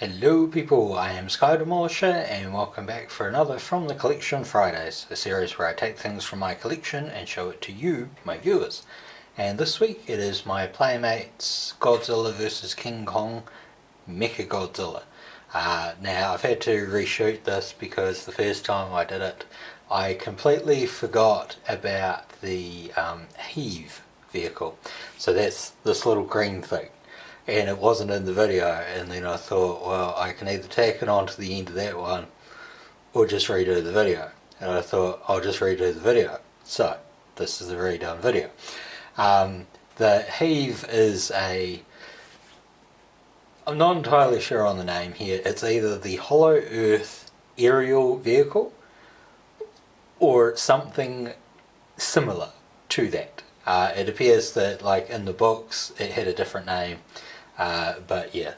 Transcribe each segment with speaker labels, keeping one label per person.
Speaker 1: Hello people, I am Sky Demolisher and welcome back for another From the Collection Fridays, a series where I take things from my collection and show it to you, my viewers. And this week it is my Playmates Godzilla vs Kong Mechagodzilla. Now I've had to reshoot this because the first time I did it I completely forgot about the heave vehicle. So that's this little green thing. And it wasn't in the video, and then I thought, well, I can either tack it on to the end of that one or just redo the video. And I thought, I'll just redo the video. So this is a redone video. The heave is I'm not entirely sure on the name here. It's either the Hollow Earth aerial vehicle or something similar to that. It appears that, like in the books, it had a different name. But yeah,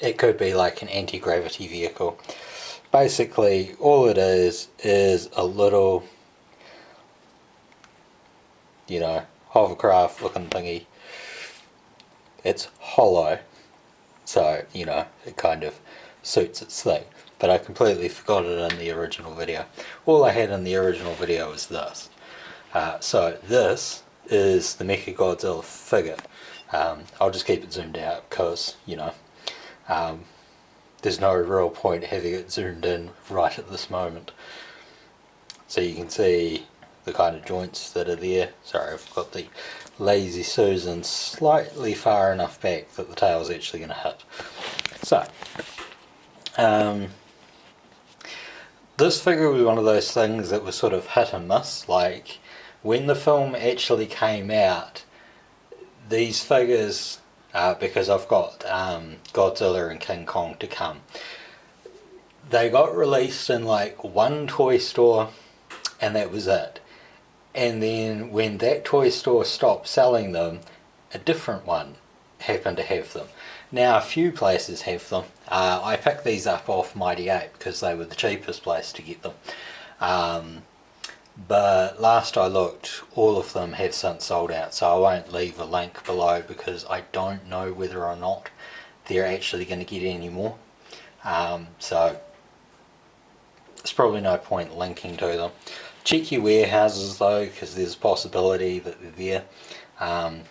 Speaker 1: it could be like an anti-gravity vehicle. Basically, all it is a little, hovercraft looking thingy. It's hollow, so, it kind of suits its thing. But I completely forgot it in the original video. All I had in the original video was this. So this is the Mechagodzilla figure. I'll just keep it zoomed out because, there's no real point having it zoomed in right at this moment. So you can see the kind of joints that are there. Sorry, I've got the Lazy Susan slightly far enough back that the tail's actually going to hit. So, this figure was one of those things that was sort of hit and miss. Like, when the film actually came out, these figures, because I've got Godzilla and King Kong to come, they got released in like one toy store and that was it. And then when that toy store stopped selling them, a different one happened to have them. Now a few places have them. I picked these up off Mighty Ape because they were the cheapest place to get them. But last I looked, all of them have since sold out, so I won't leave a link below because I don't know whether or not they're actually going to get any more. So there's probably no point linking to them. Check your warehouses though, because there's a possibility that they're there.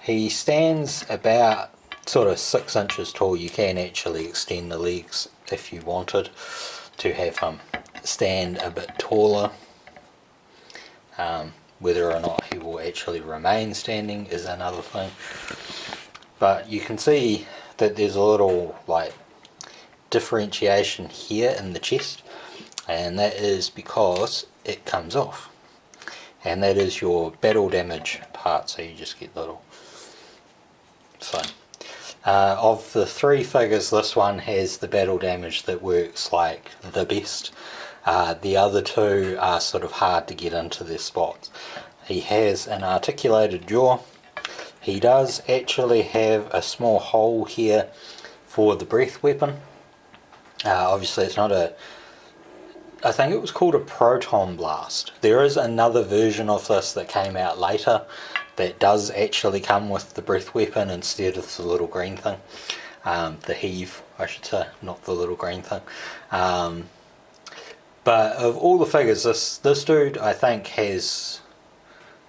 Speaker 1: He stands about sort of 6 inches tall. You can actually extend the legs if you wanted to have him stand a bit taller. Whether or not he will actually remain standing is another thing. But you can see that there's a little like differentiation here in the chest, and that is because it comes off, and that is your battle damage part, so you just get little. So of the three figures, this one has the battle damage that works like the best. The other two are sort of hard to get into their spots. He has an articulated jaw. He does actually have a small hole here for the breath weapon. Obviously it's not I think it was called a proton blast. There is another version of this that came out later that does actually come with the breath weapon instead of the little green thing. The heave, I should say, not the little green thing. But of all the figures, this dude I think has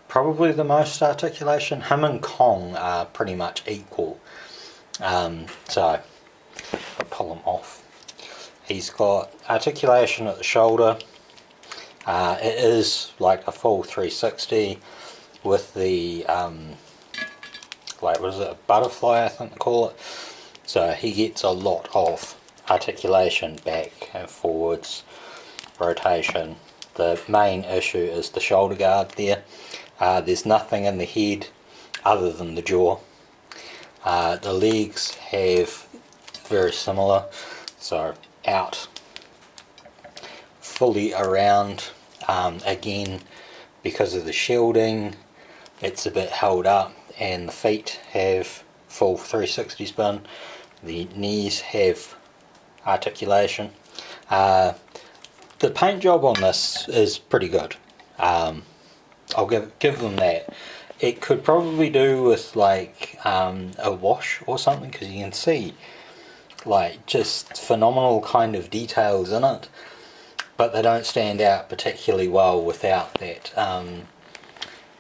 Speaker 1: probably the most articulation. Him and Kong are pretty much equal. So I'll pull him off. He's got articulation at the shoulder. It is like a full 360 with the like, what is it, a butterfly I think they call it. So he gets a lot of articulation back and forwards, rotation. The main issue is the shoulder guard there. There's nothing in the head other than the jaw. The legs have very similar, so out, fully around. Again, because of the shielding, it's a bit held up, and the feet have full 360 spin. The knees have articulation. The paint job on this is pretty good. I'll give them that. it could probably do with like a wash or something, because you can see like just phenomenal kind of details in it, but they don't stand out particularly well without that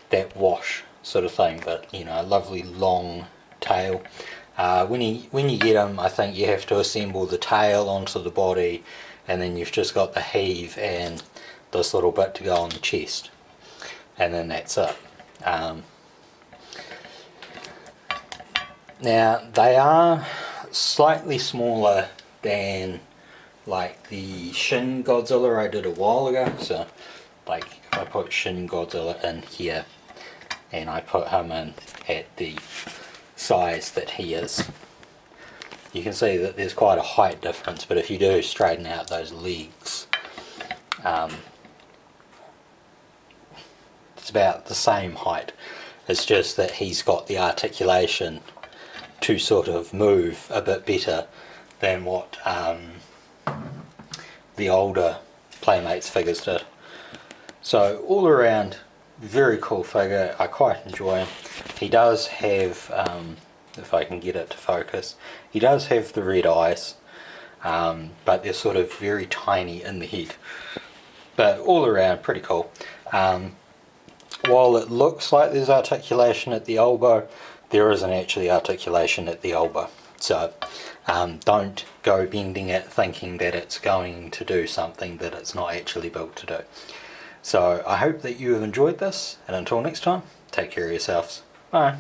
Speaker 1: that wash sort of thing. But you know, a lovely long tail. When you get them, I think you have to assemble the tail onto the body, and then you've just got the heave and this little bit to go on the chest, and then that's it. Now they are slightly smaller than like the Shin Godzilla I did a while ago. So like if I put Shin Godzilla in here and I put him in at the size that he is, you can see that there's quite a height difference, but if you do straighten out those legs, it's about the same height. It's just that he's got the articulation to sort of move a bit better than what the older Playmates figures did. So all around, very cool figure. I quite enjoy him. He does have, if I can get it to focus, he does have the red eyes, but they're sort of very tiny in the head. But all around, pretty cool. While it looks like there's articulation at the elbow, there isn't actually articulation at the elbow. So don't go bending it thinking that it's going to do something that it's not actually built to do. So I hope that you have enjoyed this, and until next time, take care of yourselves. Bye.